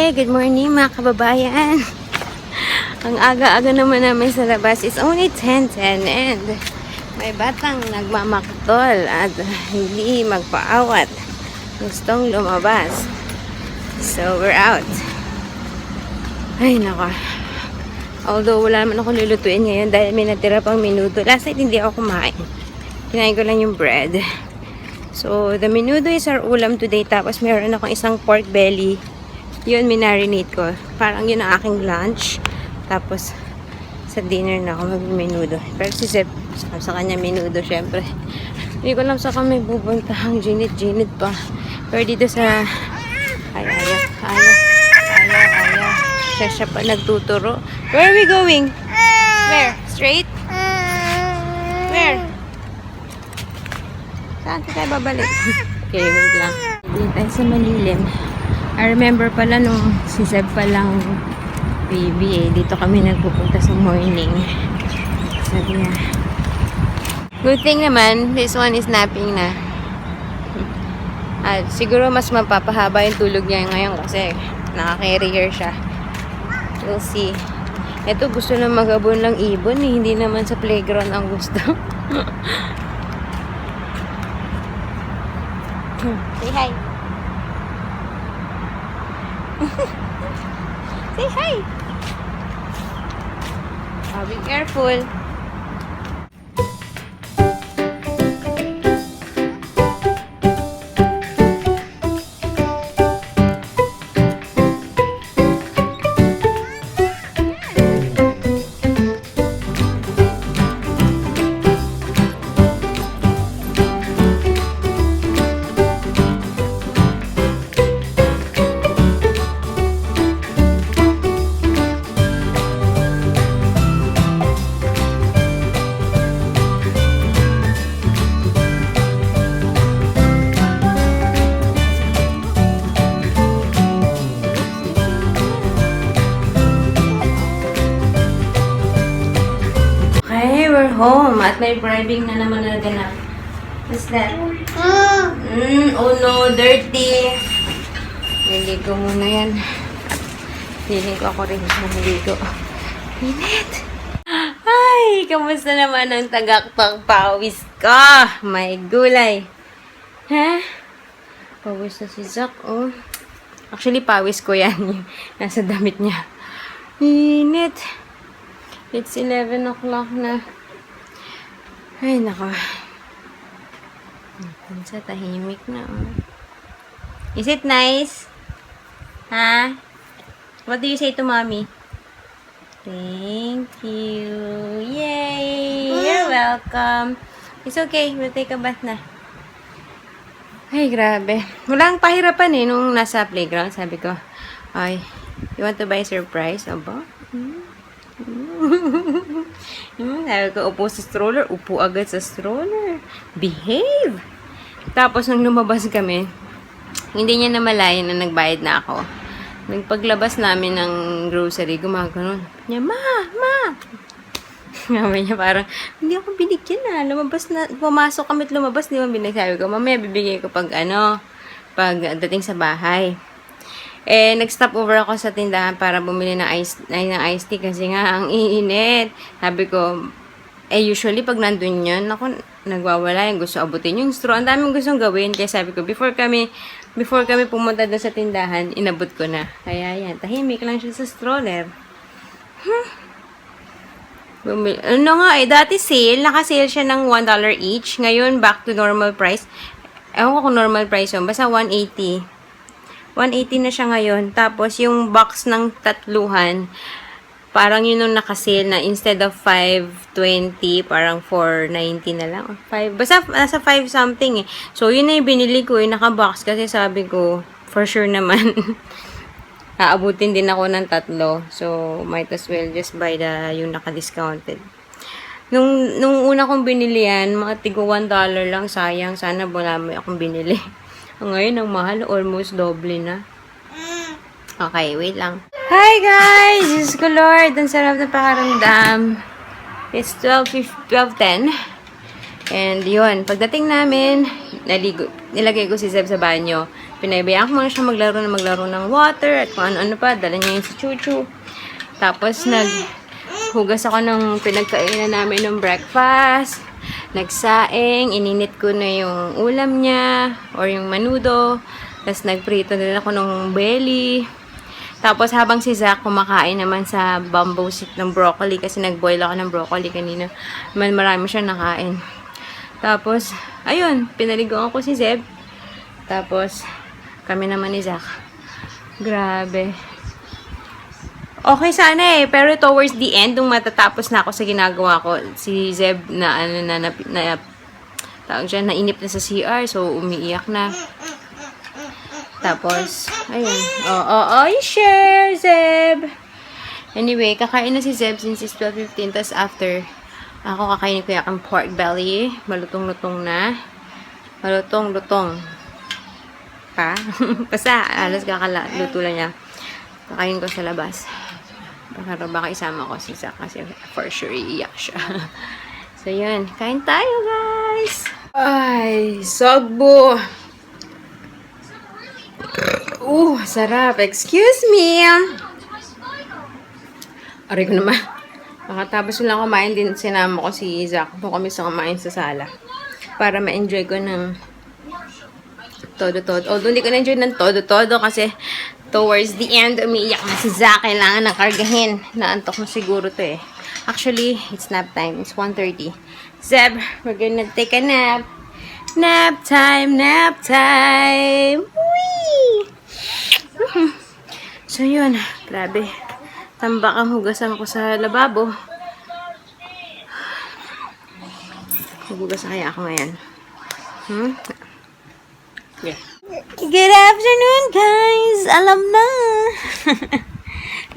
Hey, good morning mga kababayan. Ang aga-aga naman namin sa labas is only 10:10 and may batang nagmamaktol at hindi magpaawat. Gustong lumabas. So, we're out. Ay, nako. Although, wala naman ako lulutuin ngayon dahil may natira pang minuto. Last night, hindi ako kumain. Kinain ko lang yung bread. So, the menudo is our ulam today. Tapos, meron akong isang pork belly. Yun, minarinate ko. Parang yun ang aking lunch. Tapos, sa dinner na ako mag-menudo. Pero si Sep, sa kanya menudo, syempre. Hindi ko alam sa kami pupunta. Ang ginit pa. Pero dito sa... Ayaw. Siya pa nagtuturo. Where are we going? Where? Straight? Where? Saan tayo babalik? Okay, wait lang. Dito tayo sa malilim. I remember pala nung si Seb pa lang baby eh. Dito kami nagpupunta sa morning. Sabi niya. Good thing naman, this one is napping na. At siguro mas mapapahaba yung tulog niya ngayon kasi naka-carrier siya. We'll see. Ito gusto na magabon lang ibon eh. Hindi naman sa playground ang gusto. Say hi. Say hi. Oh, be careful. We're home at may bribing na naman naganap. What's that? Oh no, dirty. Niligo muna yan. Feeling ko ako rin siya naligo. Init! Ay, kamusta naman ang tagaktang pawis ko? May gulay. Ha? Pawis na si Zach, oh. Actually, pawis ko yan. Nasa damit niya. Init. It's 11 o'clock na. Ay, nako. Sa tahimik na, oh. Is it nice? Ha? What do you say to mommy? Thank you. Yay! You're welcome. It's okay. We'll take a bath na. Ay, grabe. Walang pahirapan eh nung nasa playground. Sabi ko, ay, you want to buy surprise? Aba? Sabi ko, upo sa stroller. Upo agad sa stroller. Behave! Tapos, nung lumabas kami, hindi niya namalayan na nagbayad na ako. Nagpaglabas namin ng grocery, gumagano'n. Niya, Ma! Sabi niya parang, hindi ako binigyan na. Lumabas na, pumasok kami at lumabas, di ba binigyan? Sabi ko, mamaya bibigay ko pag dating sa bahay. Eh, nag-stop over ako sa tindahan para bumili ng iced tea kasi nga, ang iinit. Sabi ko, usually pag nandun yun, ako, nagwawala yung gusto abutin yung straw. Ang daming gustong gawin. Kaya sabi ko, before kami pumunta doon sa tindahan, inabot ko na. Kaya yan, tahimik lang siya sa stroller. Ano nga dati sale, naka-sale siya ng $1 each. Ngayon, back to normal price. Ewan ko kung normal price yun, basta 180. 180 na siya ngayon. Tapos, yung box ng tatluhan, parang yun yung nakasale na instead of 520, parang 490 na lang. 5, basta nasa 5 something eh. So, yun na yung binili ko, yung naka-box. Kasi sabi ko, for sure naman, aabutin din ako ng tatlo. So, might as well just buy yung naka-discounted. Nung una kong binili yan, mga tigo $1 lang, sayang. Sana wala mo akong binili. Ngayon, ang mahal, almost doble na. Okay, wait lang. Hi guys! Diyos ko Lord, ang sarap na pakaramdam. It's 12:10. And yun, pagdating namin, nilagay ko si Zeb sa banyo. Pinabayaan ko muna siya maglaro ng water at kung ano-ano pa. Dala niya yung si Chuchu. Tapos, naghugas ako ng pinagkainan namin ng breakfast. Nagsaing. Ininit ko na yung ulam niya or yung menudo. Tapos, nagprito din ako ng belly. Tapos, habang si Zach kumakain naman sa bamboo stick ng broccoli kasi nag-boil ako ng broccoli kanina. Marami siya nakain. Tapos, ayun, pinaligoan ko si Zeb. Tapos, kami naman ni Zach. Grabe. Okay sana pero towards the end, nung matatapos na ako sa ginagawa ko, si Zeb tawag dyan, nainip na sa CR, so umiiyak na. Tapos, ayun. You share, Zeb! Anyway, kakain na si Zeb since it's 12:15, tapos after, ako kakainin ko yung pork belly. Malutong-lutong na. Malutong-lutong. Pa? Basta, alas luto lang niya. Kakainin ko sa labas. Baka isama ko si Zach kasi for sure iiyak siya. So, yun. Kain tayo, guys! Ay, sogbo! Sarap. Excuse me! Aray ko naman. Makatapos lang kumain din, sinama ko si Zach. Doon kami sa kumain sa sala. Para ma-enjoy ko ng todo-todo. Although hindi ko na-enjoy ng todo-todo kasi towards the end, umiiyak na si Zach. Kailangan na kargahin. Naantok mo siguro to eh. Actually, it's nap time. It's 1:30. Zeb, we're gonna take a nap. Nap time, nap time. Whee! So yun, grabe. Tambak ang hugasan ko sa lababo. Hugas na kaya ako ngayon. Yeah. Good afternoon, guys! Alam na!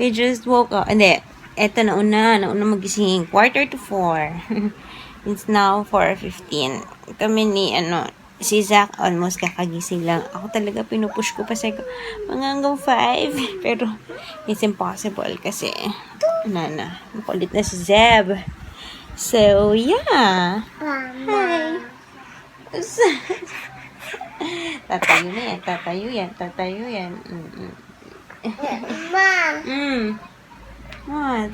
We just woke up. Hindi. Eto, nauna magising. 3:45. It's now 4:15. Kami ni, si Zach, almost kakagising lang. Ako talaga, pinupush ko pa sa hanggang 5. Pero, it's impossible kasi, makulit na si Zeb. So, yeah. Hi. Tatayo yan. What?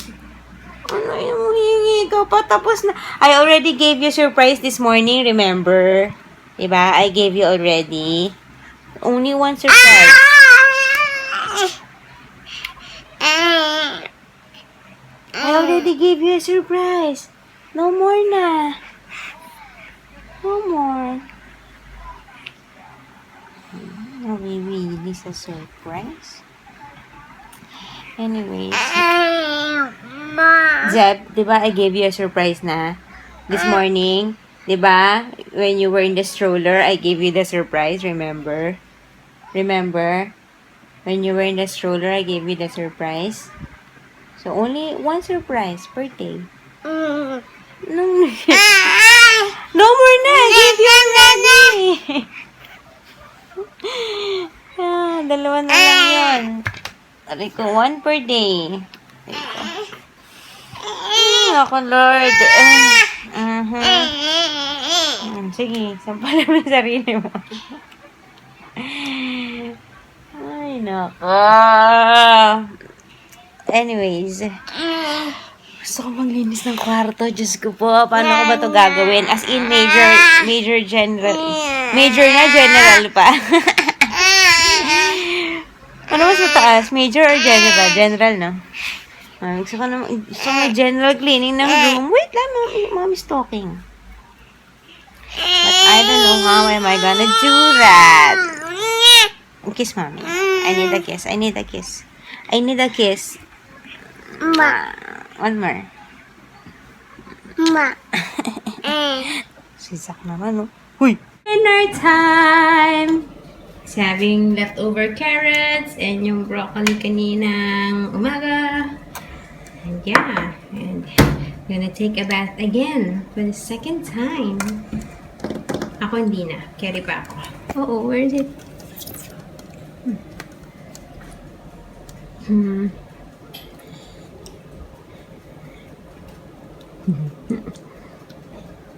Ano yung hihingi ka pa? Tapos na. I already gave you surprise this morning, remember? Diba? I gave you already. Only one surprise. I already gave you a surprise. No more na. No more. Are we really a surprise? Anyways. Zeb, diba I gave you a surprise na? This morning. Diba? When you were in the stroller, I gave you the surprise, remember? Remember? When you were in the stroller, I gave you the surprise. So, only one surprise per day. No more na! I gave you already! Dalawa na lang yun. Sabi ko, one per day. Ako, Lord. Sige, sampalan mo yung sarili mo. Ay, nako. Anyways. Gusto ko maglinis ng kwarto. Diyos ko po. Paano ko ba ito gagawin? As in, major general. Major na general pa. Ano mas mataas? Major or general? General, no? Gusto ko na general cleaning ng room. Wait lang, mommy's talking. But I don't know how am I gonna do that. Kiss, mommy. I need a kiss. I need a kiss. I need a kiss. One more. Sisak naman, no? Huy! Dinner time! It's having leftover carrots and yung broccoli kaninang umaga. And yeah, and I'm gonna take a bath again for the second time. Ako hindi na. Carry pa ako. Oh, where is it?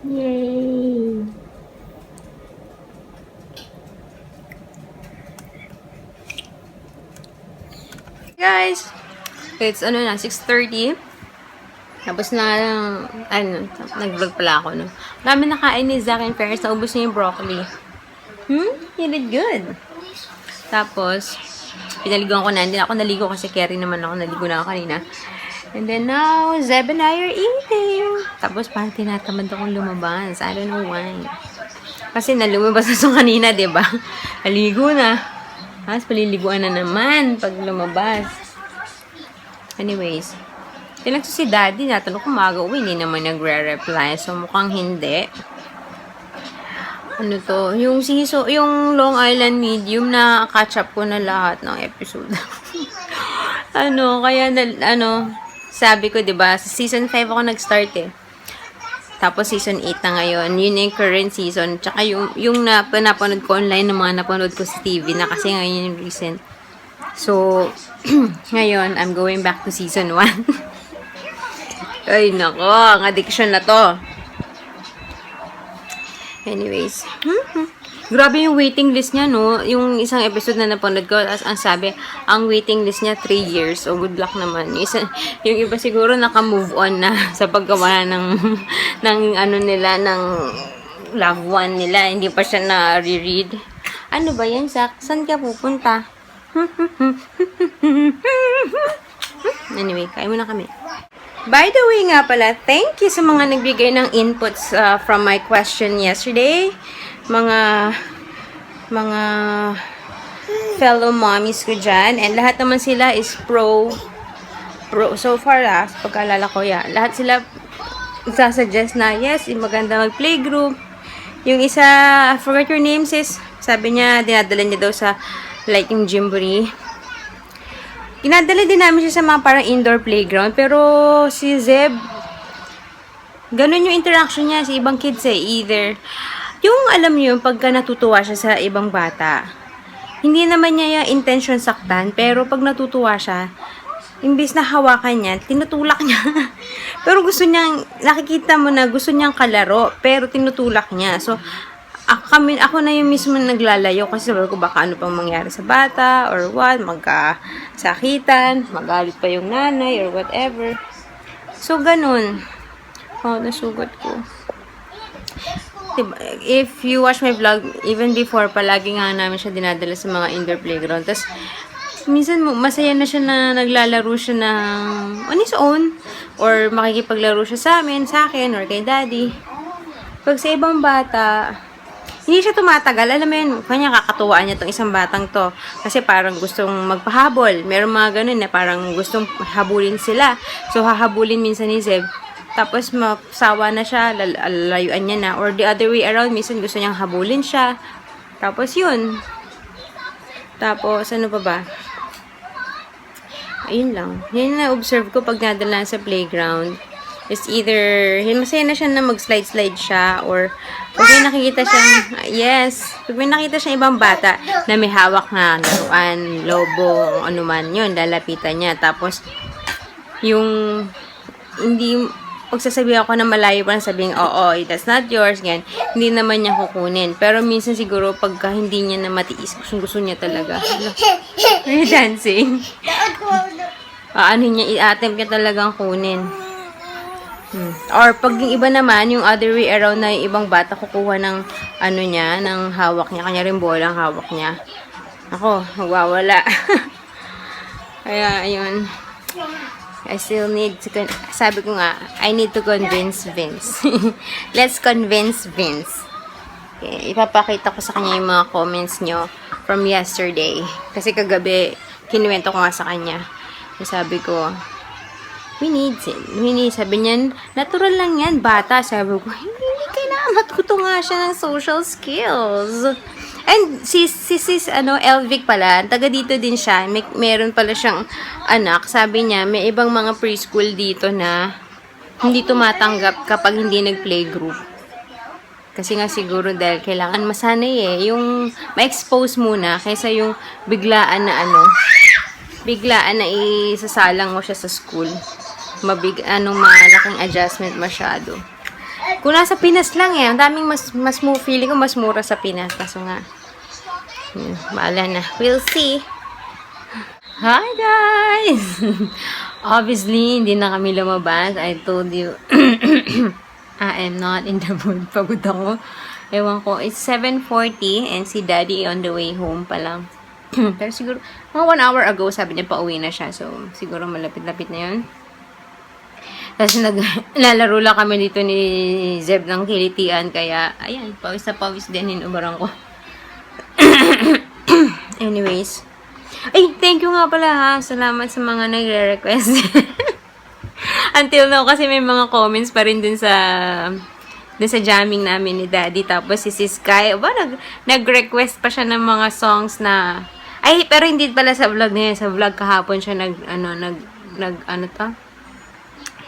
Yay! Guys, it's ano na, 6:30. Tapos na, nag-vlog pala ako, no? Marami nakain ni Zack and Ferris, naubos niya yung broccoli. You did good. Tapos, pinaliguan ko na. Hindi ako naligo kasi carry naman ako. Naligo na ako kanina. And then now, Zeb and I are eating. Tapos, parang tinatamad akong lumabas. I don't know why. Kasi nalumabas na so kanina, diba? Naligo na. Tapos, paliliguan na naman pag lumabas. Anyways, tinag si Daddy. Natanong kung mag-uwi. Hindi naman nagre-reply. So, mukhang hindi. Ano to? Yung Long Island Medium na catch up ko na lahat ng episode. Kaya sabi ko, 'di ba, sa season 5 ako nag-start eh. Tapos season 8 na ngayon. Yun yung current season. Tsaka yung napanood ko online ng mga napanood ko sa TV na kasi ngayon yung recent. So, ngayon, I'm going back to season 1. Ay, nako, ang addiction na to. Anyways, grabe yung waiting list niya, no? Yung isang episode na napanood ko, ang sabi, ang waiting list niya 3 years. So, good luck naman. Yung iba siguro naka-move on na sa paggawa ng loved one nila. Hindi pa siya na-reread. Ano ba yan, Zach? Saan ka pupunta? Anyway, kain muna kami. By the way nga pala, thank you sa mga nagbigay ng inputs from my question yesterday. Mga fellow mommies ko dyan. And lahat naman sila is pro. So far, sa pagkaalala ko, lahat sila sasuggest na, yes, maganda mag-playgroup. Yung isa, I forgot your name, sis. Sabi niya, dinadala niya daw sa, like, yung gymboree. Dinadala din namin siya sa mga parang indoor playground. Pero si Zeb, ganun yung interaction niya sa ibang kids eh. Either, yung alam niyo, pagka natutuwa siya sa ibang bata, hindi naman niya yung intention saktan. Pero pag natutuwa siya, imbis na hawakan niya, tinutulak niya. Pero gusto niyang, nakikita mo na gusto niyang kalaro, pero tinutulak niya. So, ako na yung mismo naglalayo kasi sabi ko baka ano pang mangyari sa bata or what, magkasakitan, magalit pa yung nanay or whatever. So, ganun. Nasugot ko. Diba, if you watch my vlog, even before, palagi nga namin siya dinadala sa mga indoor playground. Tapos, minsan masaya na siya na naglalaro siya on his own or makikipaglaro siya sa akin, or kay daddy. Pag sa ibang bata, hindi siya tumatagal. Alam mo yun, kanya kakatuwaan niya tong isang batang to. Kasi parang gustong magpahabol. Meron mga ganun na parang gustong habulin sila. So, hahabulin minsan ni Zeb. Tapos, masawa na siya, lalayuan niya na. Or the other way around, minsan gusto niyang habulin siya. Tapos, yun. Tapos, ano pa ba? Ayun lang. Yan na-observe ko pag nadala sa playground. Is either, masaya na siya na mag-slide-slide siya, or pag may nakikita siyang, pag may nakita siyang ibang bata na may hawak na laruan, lobo, ano man yun, lalapitan niya. Tapos, yung, hindi, pagsasabihan ako na malayo pa na sabihin, that's not yours, ganyan. Hindi naman niya kukunin. Pero minsan siguro, pagka hindi niya na matiis, gusto niya talaga. Are you dancing? I-attempt niya talagang kunin. Or pag yung iba naman, yung other way around na yung ibang bata kukuha ng ng hawak niya. Kanya rin bola ang hawak niya. Ako, magwawala. Kaya, ayun. I still need to, sabi ko nga, I need to convince Vince. Let's convince Vince. Okay, ipapakita ko sa kanya yung mga comments nyo from yesterday. Kasi kagabi, kinuwento ko nga sa kanya. Sabi ko, we need, sabi niya, natural lang yan, bata. Sabi ko, hindi kailangan matuto nga siya ng social skills. And si Elvic pala, taga dito din siya, meron pala siyang anak. Sabi niya, may ibang mga preschool dito na hindi tumatanggap kapag hindi nag-playgroup. Kasi nga siguro dahil kailangan masanay yung ma-expose muna kaysa yung biglaan na isasalang mo siya sa school. Malaking adjustment masyado. Kung nasa Pinas lang ang daming feeling ko mas mura sa Pinas. Kaso nga, bahala na. We'll see. Hi guys! Obviously, hindi na kami lumabas. I told you, I am not in the mood. Pagod ako. Ewan ko, it's 7:40 and si daddy on the way home pa lang. Pero siguro, mga 1 hour ago, sabi niya pauwi na siya. So, siguro malapit-lapit na yun. Tapos naglalaro lang kami dito ni Zeb ng kilitian. Kaya, ayan, pawis na pawis din hinubaran ko. Anyways. Ay, thank you nga pala ha. Salamat sa mga nagre-request. Until now, kasi may mga comments pa rin dun sa jamming namin ni Daddy. Tapos si Sky, nag-request pa siya ng mga songs na, ay, pero hindi pala sa vlog na yun. Sa vlog kahapon siya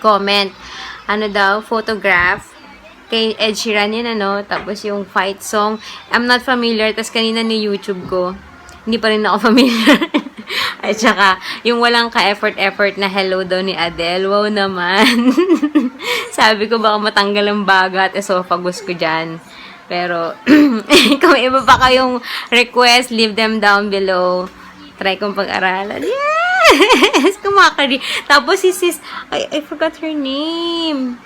comment. Ano daw, photograph. Kay Ed Sheeran yun, tapos yung fight song. I'm not familiar. Tapos kanina ni YouTube ko, hindi pa rin ako familiar. At saka, yung walang ka-effort na hello daw ni Adele. Wow naman. Sabi ko, baka matanggal ang baga at esophagus ko dyan. Pero, kung iba pa kayong request, leave them down below. Try kong pag-aralan. Yes! Kumakari. Tapos si sis, I forgot her name.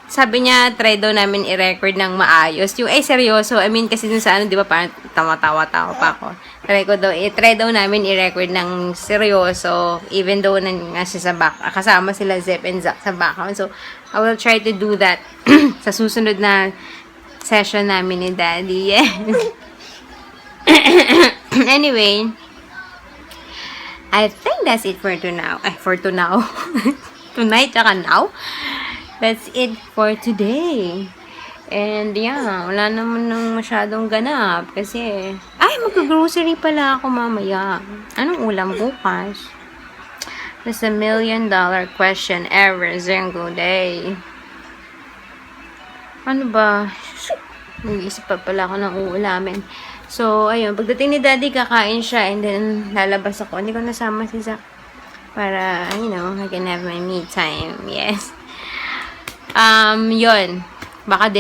Sabi niya, try daw namin i-record ng maayos. Yung, seryoso. I mean, kasi dun sa di ba, parang tawa-tawa pa ako. Try daw namin i-record ng seryoso. Even though nasa sa back, kasama sila Zep and Zach sa background. So, I will try to do that sa susunod na session namin ni Daddy. Yes. Anyway, I think that's it for now. Tonight, tsaka now. That's it for today. And yeah, wala naman nang masyadong ganap. Kasi, mag-grocery pala ako mamaya. Anong ulam bukas? That's $1 million question every single day. Ano ba? Nag-iisip pa pala ako ng uulamin. So, ayun. Pagdating ni Daddy, kakain siya. And then, lalabas ako. Hindi ko nasama si Zach. Para, I can have my me time. Yes. Yun. Baka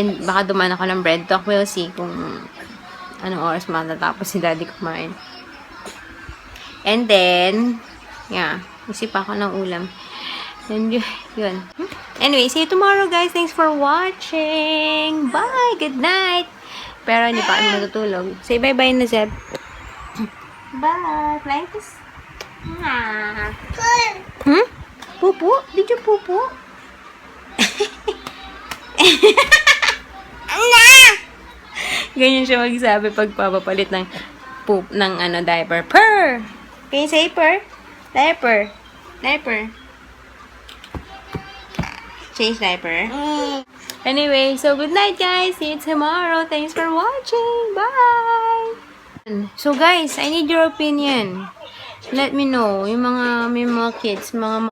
duman ako ng bread talk. We'll see kung anong oras matatapos si Daddy kumain. And then, yeah. Isip ako ng ulam. And yun. Anyway, see you tomorrow, guys. Thanks for watching. Bye. Good night. Pero hindi pa kami matutulog. Say bye-bye na, Zeb. Bye. Flying kiss. Pupu? Did you pupu? Ganyan siya magsabi pag papapalit ng poop ng diaper. Purr! Can you say purr? Diaper. Diaper. Change diaper. Anyway, so good night, guys. See you tomorrow. Thanks for watching. Bye! So guys, I need your opinion. Let me know. Yung may mga kids, mga